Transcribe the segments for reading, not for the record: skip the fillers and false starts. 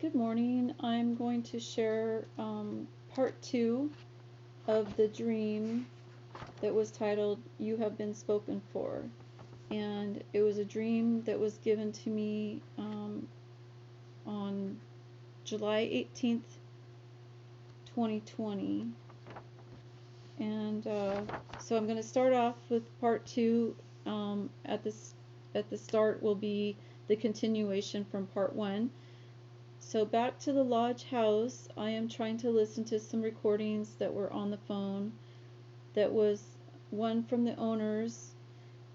Good morning. I'm going to share part two of the dream that was titled You Have Been Spoken For. And it was a dream that was given to me on July 18th, 2020. And so I'm going to start off with part two. At the start will be the continuation from part one. So back to the lodge house, I am trying to listen to some recordings that were on the phone. That was one from the owners,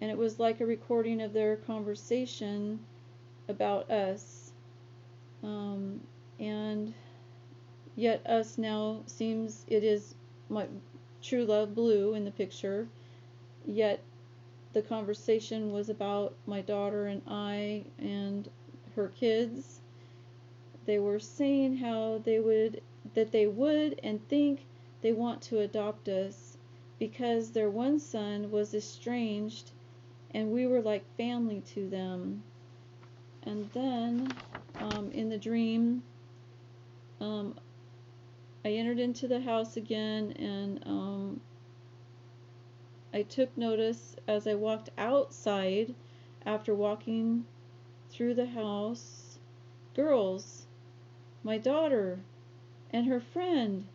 and it was like a recording of their conversation about us. And yet us now seems it is my true love Blue in the picture, yet the conversation was about my daughter and I and her kids. They were saying how they would and think they want to adopt us because their one son was estranged and we were like family to them. And then in the dream, I entered into the house again, and I took notice as I walked outside after walking through the house. Girls, my daughter and her friend.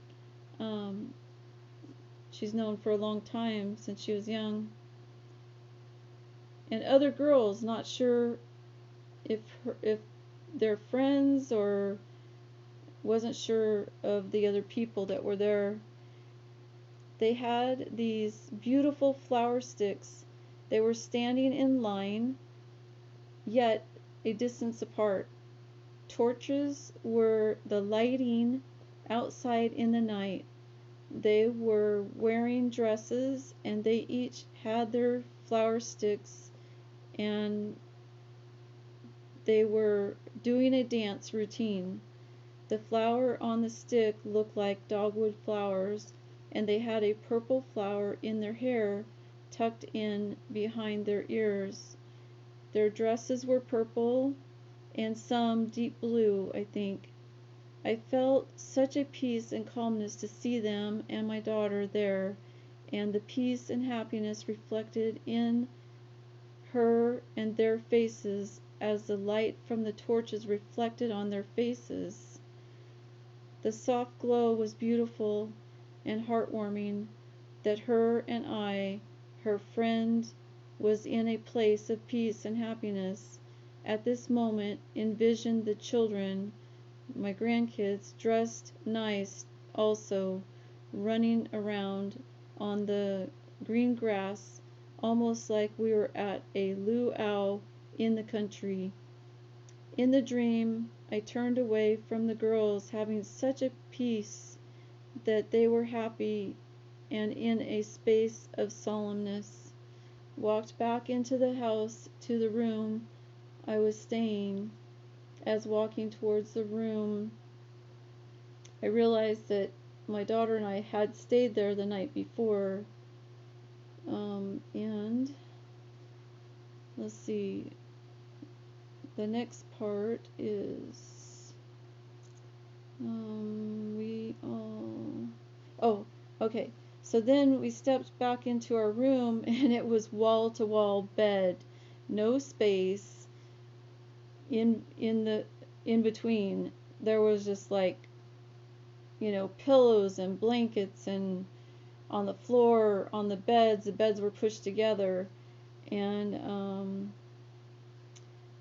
She's known for a long time, since she was young. And other girls, not sure if they're friends or wasn't sure of the other people that were there. They had these beautiful flower sticks. They were standing in line, yet a distance apart. Torches were the lighting outside in the night. They were wearing dresses, and they each had their flower sticks, and they were doing a dance routine. The flower on the stick looked like dogwood flowers, and they had a purple flower in their hair tucked in behind their ears. Their dresses were purple and some deep blue, I think. I felt such a peace and calmness to see them and my daughter there, and the peace and happiness reflected in her and their faces as the light from the torches reflected on their faces. The soft glow was beautiful and heartwarming, that her and I, her friend, was in a place of peace and happiness. At this moment, envisioned the children, my grandkids, dressed nice also, running around on the green grass, almost like we were at a luau in the country. In the dream, I turned away from the girls, having such a peace that they were happy, and in a space of solemnness, walked back into the house to the room I was staying. As walking towards the room, I realized that my daughter and I had stayed there the night before. And let's see, the next part is okay. So then we stepped back into our room, and it was wall to wall bed, no space in between. There was just like, pillows and blankets, and on the floor, on the beds were pushed together. And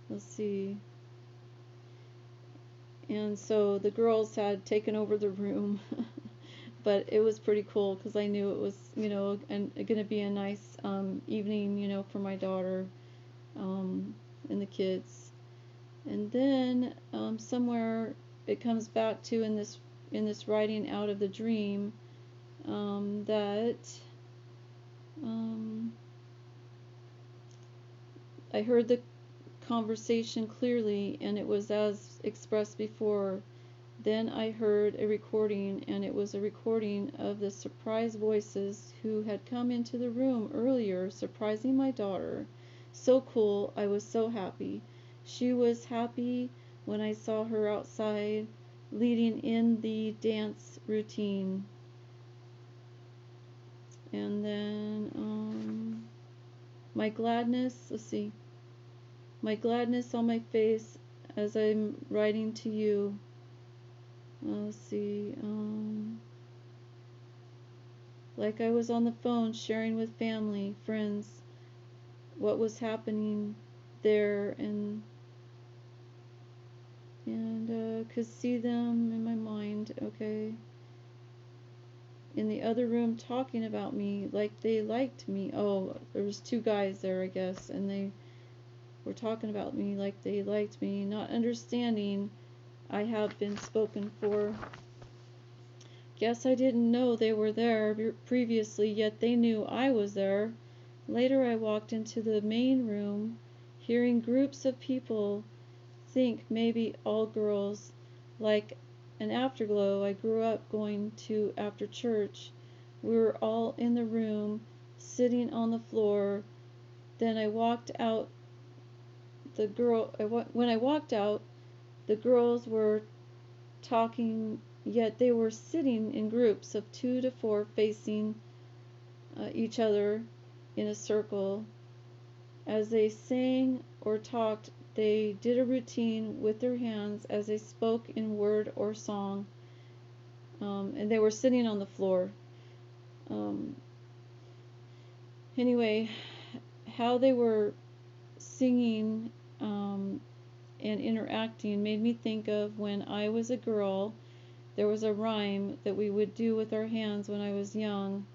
let's see, and so the girls had taken over the room. But it was pretty cool because I knew it was, going to be a nice evening, for my daughter and the kids. And then somewhere it comes back to in this writing out of the dream, that I heard the conversation clearly, and it was as expressed before. Then I heard a recording, and it was a recording of the surprise voices who had come into the room earlier, surprising my daughter. So cool. I was so happy. She was happy when I saw her outside leading in the dance routine. And then my gladness, let's see, my gladness on my face as I'm writing to you. Let's see, like I was on the phone sharing with family, friends, what was happening there, and could see them in my mind, okay, in the other room talking about me like they liked me. Oh, there was two guys there, I guess, and they were talking about me like they liked me, not understanding I have been spoken for. Guess I didn't know they were there previously, yet they knew I was there. Later I walked into the main room, hearing groups of people, think maybe all girls, like an afterglow I grew up going to after church. We were all in the room, sitting on the floor. Then I walked out. When I walked out, the girls were talking, yet they were sitting in groups of 2 to 4 facing each other in a circle. As they sang or talked, they did a routine with their hands as they spoke in word or song, and they were sitting on the floor. Anyway, how they were singing and interacting made me think of when I was a girl. There was a rhyme that we would do with our hands when I was young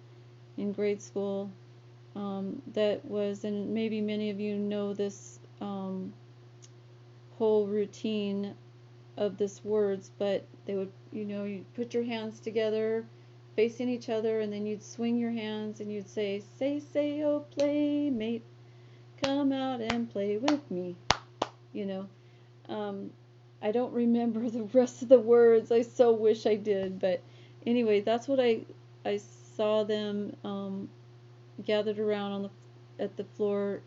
in grade school. That was, and maybe many of you know this whole routine of this words, but they would, you'd put your hands together facing each other, and then you'd swing your hands and you'd say, say, oh playmate, come out and play with me. I don't remember the rest of the words. I so wish I did, but anyway, that's what I saw them gathered around at the floor,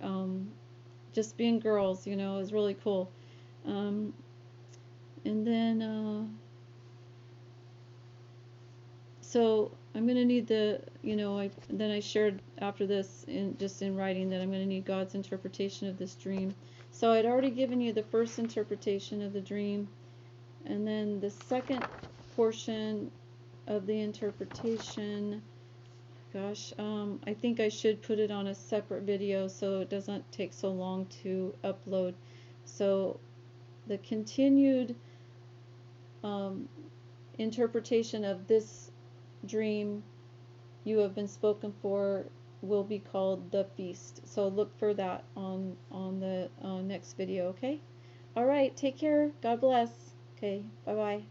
just being girls. It was really cool. And then so I'm going to need then I shared after this in writing that I'm going to need God's interpretation of this dream. So I'd already given you the first interpretation of the dream, and then the second portion of the interpretation, gosh, I think I should put it on a separate video so it doesn't take so long to upload. So the continued interpretation of this dream you have been spoken for will be called the feast. So look for that on the next video, okay? All right, take care. God bless. Okay, bye-bye.